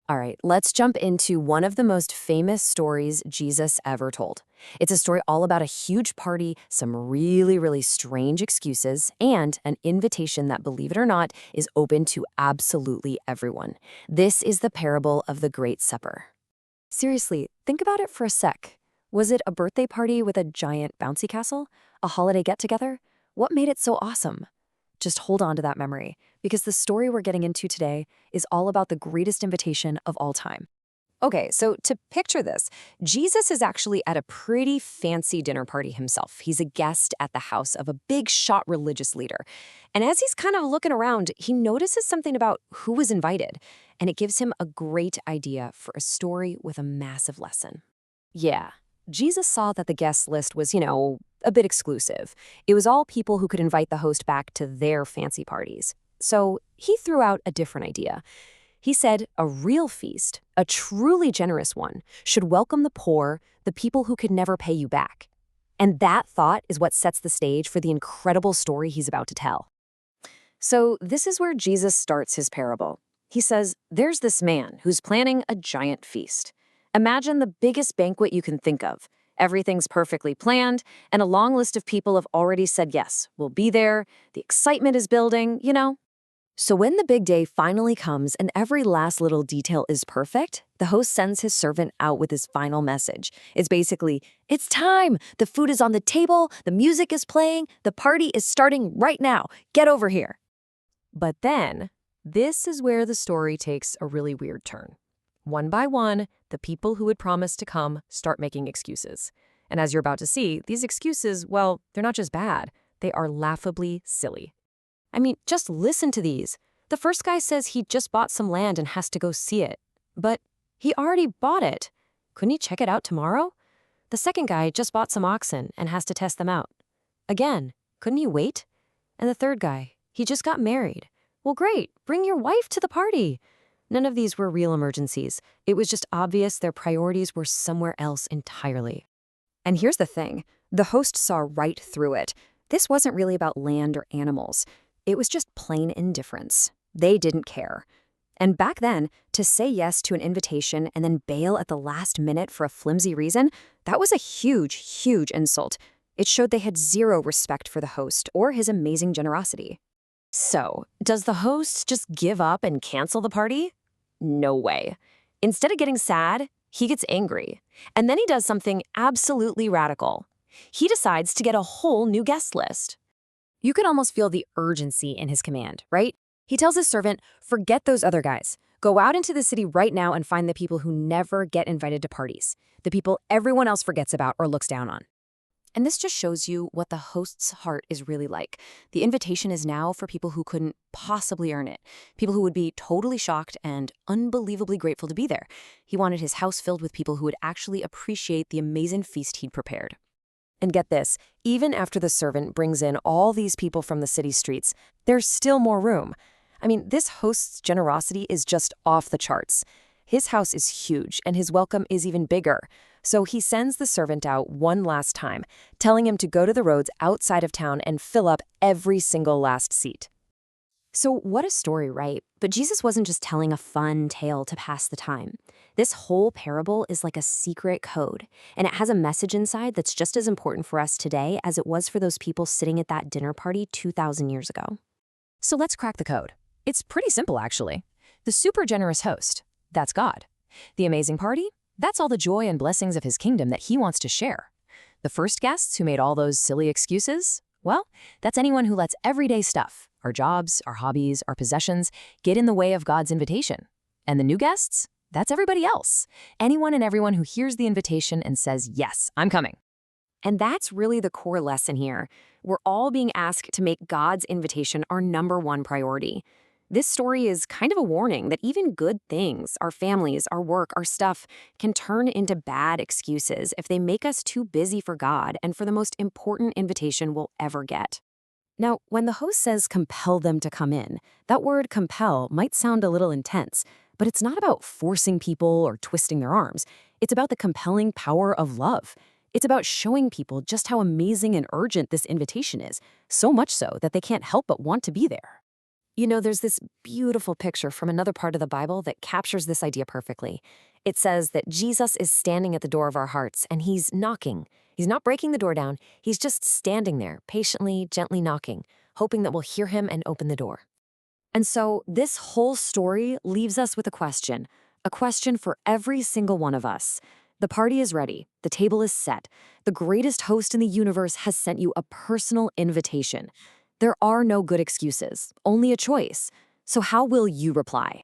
All right, let's jump into one of the most famous stories Jesus ever told. It's a story all about a huge party, some really, really strange excuses, and an invitation that, believe it or not, is open to absolutely everyone. This is the parable of the Great Supper. Seriously, think about it for a sec. Was it a birthday party with a giant bouncy castle? A holiday get-together? What made it so awesome? Just hold on to that memory, because the story we're getting into today is all about the greatest invitation of all time. Okay, so to picture this, Jesus is actually at a pretty fancy dinner party himself. He's a guest at the house of a big shot religious leader. And as he's kind of looking around, he notices something about who was invited, and it gives him a great idea for a story with a massive lesson. Yeah, Jesus saw that the guest list was, a bit exclusive. It was all people who could invite the host back to their fancy parties. So he threw out a different idea. He said a real feast, a truly generous one, should welcome the poor, the people who could never pay you back. And that thought is what sets the stage for the incredible story he's about to tell. So this is where Jesus starts his parable. He says, there's this man who's planning a giant feast. Imagine the biggest banquet you can think of. Everything's perfectly planned, and a long list of people have already said yes, we'll be there, the excitement is building. So when the big day finally comes and every last little detail is perfect, the host sends his servant out with his final message. It's basically, it's time! The food is on the table, the music is playing, the party is starting right now. Get over here. But then, this is where the story takes a really weird turn. One by one, the people who had promised to come start making excuses. And as you're about to see, these excuses, well, they're not just bad, they are laughably silly. I mean, just listen to these. The first guy says he just bought some land and has to go see it. But he already bought it. Couldn't he check it out tomorrow? The second guy just bought some oxen and has to test them out. Again, couldn't he wait? And the third guy, he just got married. Well, great, bring your wife to the party. None of these were real emergencies. It was just obvious their priorities were somewhere else entirely. And here's the thing. The host saw right through it. This wasn't really about land or animals. It was just plain indifference. They didn't care. And back then, to say yes to an invitation and then bail at the last minute for a flimsy reason, that was a huge, huge insult. It showed they had zero respect for the host or his amazing generosity. So, does the host just give up and cancel the party? No way. Instead of getting sad, he gets angry. And then he does something absolutely radical. He decides to get a whole new guest list. You can almost feel the urgency in his command, right? He tells his servant, forget those other guys. Go out into the city right now and find the people who never get invited to parties, the people everyone else forgets about or looks down on. And this just shows you what the host's heart is really like. The invitation is now for people who couldn't possibly earn it, people who would be totally shocked and unbelievably grateful to be there. He wanted his house filled with people who would actually appreciate the amazing feast he'd prepared. And get this, even after the servant brings in all these people from the city streets, there's still more room. I mean, this host's generosity is just off the charts. His house is huge, and his welcome is even bigger. So he sends the servant out one last time, telling him to go to the roads outside of town and fill up every single last seat. So what a story, right? But Jesus wasn't just telling a fun tale to pass the time. This whole parable is like a secret code, and it has a message inside that's just as important for us today as it was for those people sitting at that dinner party 2,000 years ago. So let's crack the code. It's pretty simple, actually. The super generous host, that's God. The amazing party, that's all the joy and blessings of his kingdom that he wants to share. The first guests who made all those silly excuses, well, that's anyone who lets everyday stuff, our jobs, our hobbies, our possessions, get in the way of God's invitation. And the new guests, that's everybody else. Anyone and everyone who hears the invitation and says, yes, I'm coming. And that's really the core lesson here. We're all being asked to make God's invitation our number one priority. This story is kind of a warning that even good things, our families, our work, our stuff, can turn into bad excuses if they make us too busy for God and for the most important invitation we'll ever get. Now, when the host says compel them to come in, that word compel might sound a little intense, but it's not about forcing people or twisting their arms. It's about the compelling power of love. It's about showing people just how amazing and urgent this invitation is, so much so that they can't help but want to be there. There's this beautiful picture from another part of the Bible that captures this idea perfectly. It says that Jesus is standing at the door of our hearts and he's knocking. He's not breaking the door down, he's just standing there, patiently, gently knocking, hoping that we'll hear him and open the door. And so this whole story leaves us with a question for every single one of us. The party is ready, the table is set. The greatest host in the universe has sent you a personal invitation. There are no good excuses, only a choice. So how will you reply?